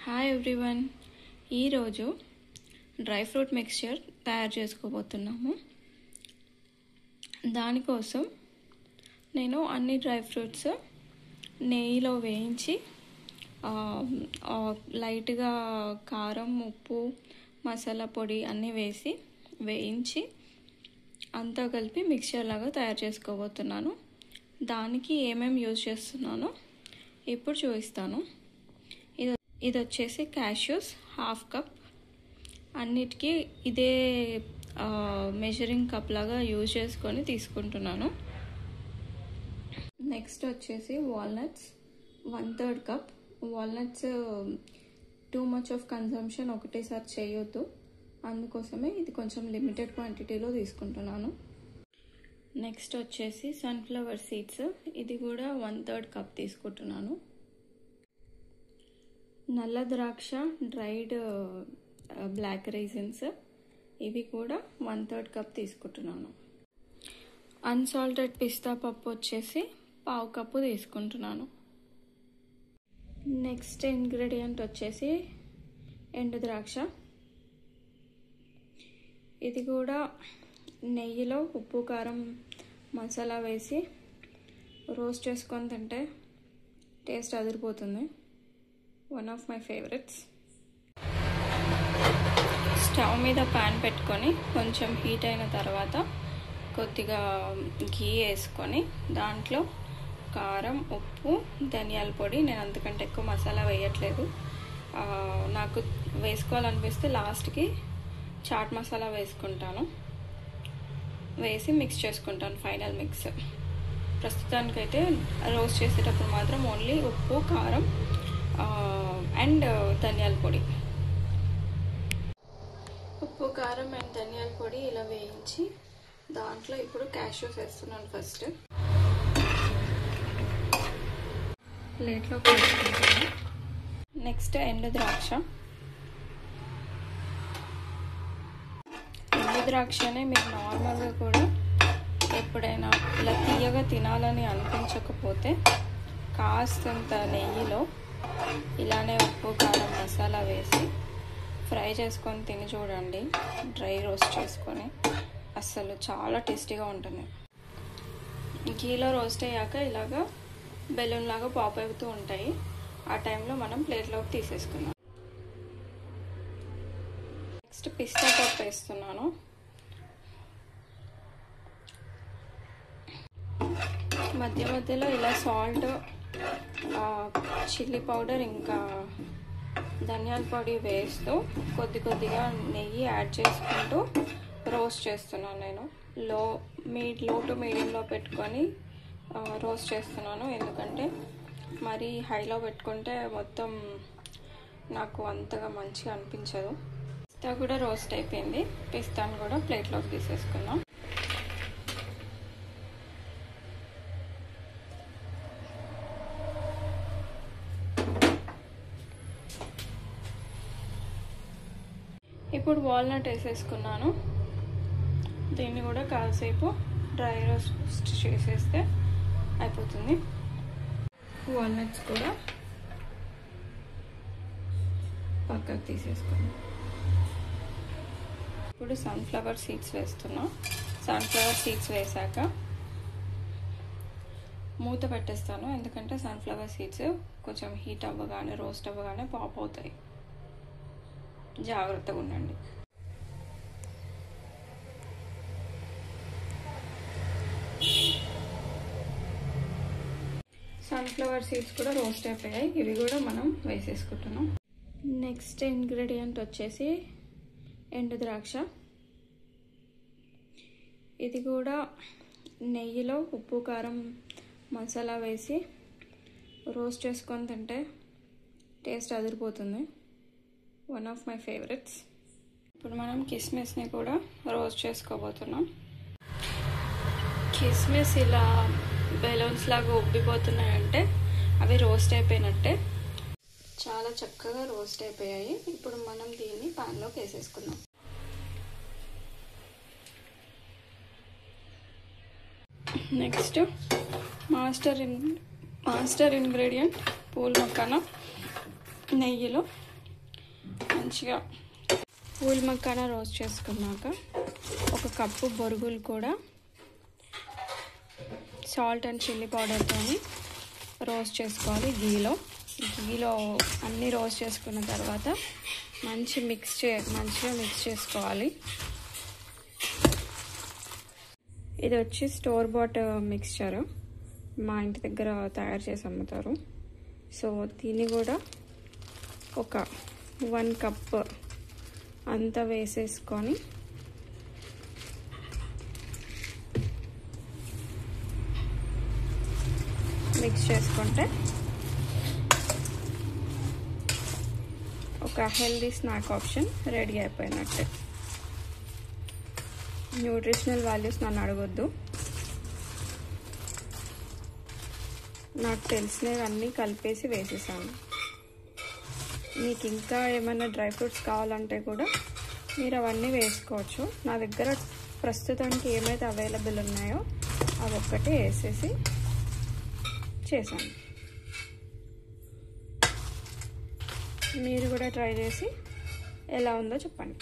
Hi everyone, ఈరోజు dry fruit mixture తయారు చేసుకోబోతున్నాము. దానికోసం నేను అన్ని డ్రై ఫ్రూట్స్ నెయ్యిలో వేయించి లైట్గా కారం, ఉప్పు, మసాలా పొడి అన్నీ వేయించి అంతా కలిపి మిక్స్చర్ లాగా తయారు చేసుకోబోతున్నాను. దానికి ఏమేమి యూజ్ చేస్తున్నానో ఇప్పుడు చూపిస్తాను. ఇది వచ్చేసి క్యాష్యూస్ 1/2 కప్. అన్నిటికీ ఇదే మెజరింగ్ కప్ లాగా యూజ్ చేసుకొని తీసుకుంటున్నాను. నెక్స్ట్ వచ్చేసి walnuts 1/3 cup. Walnuts too much of consumption ఒకటేసారి చేయొద్దు, అందుకోసమే ఇది కొంచెం లిమిటెడ్ క్వాంటిటీలో తీసుకుంటున్నాను. నెక్స్ట్ వచ్చేసి సన్ఫ్లవర్ సీడ్స్, ఇది కూడా 1/3 కప్ తీసుకుంటున్నాను. నల్ల ద్రాక్ష, డ్రైడ్ బ్లాక్ రైజిన్స్, ఇవి కూడా 1/3 కప్ తీసుకుంటున్నాను. అన్సాల్టెడ్ పిస్తా పప్పు వచ్చేసి 1/2 కప్పు తీసుకుంటున్నాను. నెక్స్ట్ ఇంగ్రీడియంట్ వచ్చేసి ఎండు ద్రాక్ష, ఇది కూడా నెయ్యిలో ఉప్పు, కారం, మసాలా వేసి రోస్ట్ చేసుకొని తింటే టేస్ట్ అదిరిపోతుంది. One of my favourites. Stove మీద ప్యాన్ పెట్టుకొని కొంచెం హీట్ అయిన తర్వాత కొద్దిగా గీ వేసుకొని దాంట్లో కారం, ఉప్పు, ధనియాల పొడి, నేను అంతకంటే ఎక్కువ మసాలా వేయట్లేదు. నాకు వేసుకోవాలనిపిస్తే లాస్ట్కి చాట్ మసాలా వేసుకుంటాను, వేసి మిక్స్ చేసుకుంటాను. Final mix. ప్రస్తుతానికైతే రోస్ట్ చేసేటప్పుడు మాత్రం ఓన్లీ ఉప్పు, కారం అండ్ ధనియాల పొడి. ఉప్పు, కారం అండ్ ధనియాల పొడి ఇలా వేయించి దాంట్లో ఇప్పుడు క్యాష్యూస్ వేస్తున్నాను. ఫస్ట్ ప్లేట్లో వేసుకుంటాను. నెక్స్ట్ ఎండు ద్రాక్షనే మీరు నార్మల్గా కూడా ఎప్పుడైనా ఇలా తీయగా తినాలని అనిపించకపోతే కాస్తంత నెయ్యిలో ఇలానే ఉప్పు, కారం, మసాలా వేసి ఫ్రై చేసుకొని తిని చూడండి. డ్రై రోస్ట్ చేసుకొని అస్సలు చాలా టేస్టీగా ఉంటుంది. గీలో రోస్ట్ అయ్యాక ఇలాగా బెలూన్ లాగా పాప్ అవుతూ ఉంటాయి. ఆ టైంలో మనం ప్లేట్లోకి తీసేసుకుందాం. నెక్స్ట్ పిస్తా పప్పు వేస్తున్నాను. మధ్య మధ్యలో ఇలా సాల్ట్, చిల్లీ పౌడర్, ఇంకా ధనియాల పొడి వేస్తూ కొద్దిగా నెయ్యి యాడ్ చేసుకుంటూ రోస్ట్ చేస్తున్నాను. నేను లో టు మీడియంలో పెట్టుకొని రోస్ట్ చేస్తున్నాను. ఎందుకంటే మరి హైలో పెట్టుకుంటే మొత్తం నాకు అంతగా మంచిగా అనిపించదు. పిస్తా కూడా రోస్ట్ అయిపోయింది. పిస్తాను కూడా ప్లేట్లోకి తీసేసుకున్నాం. ఇప్పుడు వాల్నట్ వేసేసుకున్నాను. దీన్ని కూడా కాసేపు డ్రై రోస్ట్ చేసేస్తే అయిపోతుంది. వాల్నట్స్ కూడా పక్కకు తీసేసుకున్నాను. ఇప్పుడు సన్ఫ్లవర్ సీడ్స్ వేస్తున్నా. సన్ఫ్లవర్ సీడ్స్ వేసాక మూత పెట్టేస్తాను, ఎందుకంటే సన్ఫ్లవర్ సీడ్స్ కొంచెం హీట్ అవ్వగానే, రోస్ట్ అవ్వగానే పాప్ అవుతాయి. జాగ్రత్తగా ఉండండి. సన్ఫ్లవర్ సీడ్స్ కూడా రోస్ట్ అయిపోయాయి. ఇవి కూడా మనం వేసేసుకుంటున్నాం. నెక్స్ట్ ఇంగ్రీడియంట్ వచ్చేసి ఎండు ద్రాక్ష, ఇది కూడా నెయ్యిలో ఉప్పు, కారం, మసాలా వేసి రోస్ట్ చేసుకొని తింటే టేస్ట్ అదిరిపోతుంది. One of my favourites. ఇప్పుడు మనం కిస్మిస్ని కూడా రోస్ట్ చేసుకోబోతున్నాం. కిస్మిస్ ఇలా బెలూన్స్ లాగా ఉబ్బిపోతున్నాయంటే అవి రోస్ట్ అయిపోయినట్టే. చాలా చక్కగా రోస్ట్ అయిపోయాయి. ఇప్పుడు మనం దీన్ని పాన్లోకి వేసేసుకుందాం. Next master ingredient pool Makkana నెయ్యిలో మంచిగా పూల్ మక్కానా రోస్ట్ చేసుకున్నాక 1 కప్పు బొరుగులు కూడా సాల్ట్ అండ్ చిల్లీ పౌడర్తో రోస్ట్ చేసుకోవాలి. గీలో అన్నీ రోస్ట్ చేసుకున్న తర్వాత మంచిగా మిక్స్ చేసుకోవాలి. ఇది వచ్చి స్టోర్ బాట్ మిక్స్చర్, మా ఇంటి దగ్గర తయారు చేసి అమ్ముతారు. సో దీన్ని కూడా ఒక 1 కప్ అంతా వేసేసుకొని మిక్స్ చేసుకుంటే ఒక హెల్దీ స్నాక్ ఆప్షన్ రెడీ అయిపోయినట్టే. న్యూట్రిషనల్ వాల్యూస్ నన్ను అడగొద్దు, నాకు తెలిసినవన్నీ కలిపేసి వేసేసాను. మీకు ఇంకా ఏమైనా డ్రై ఫ్రూట్స్ కావాలంటే కూడా మీరు అవన్నీ వేసుకోవచ్చు. నా దగ్గర ప్రస్తుతానికి ఏమైతే అవైలబుల్ ఉన్నాయో అవి ఒక్కటే వేసేసి చేశాను. మీరు కూడా ట్రై చేసి ఎలా ఉందో చెప్పండి.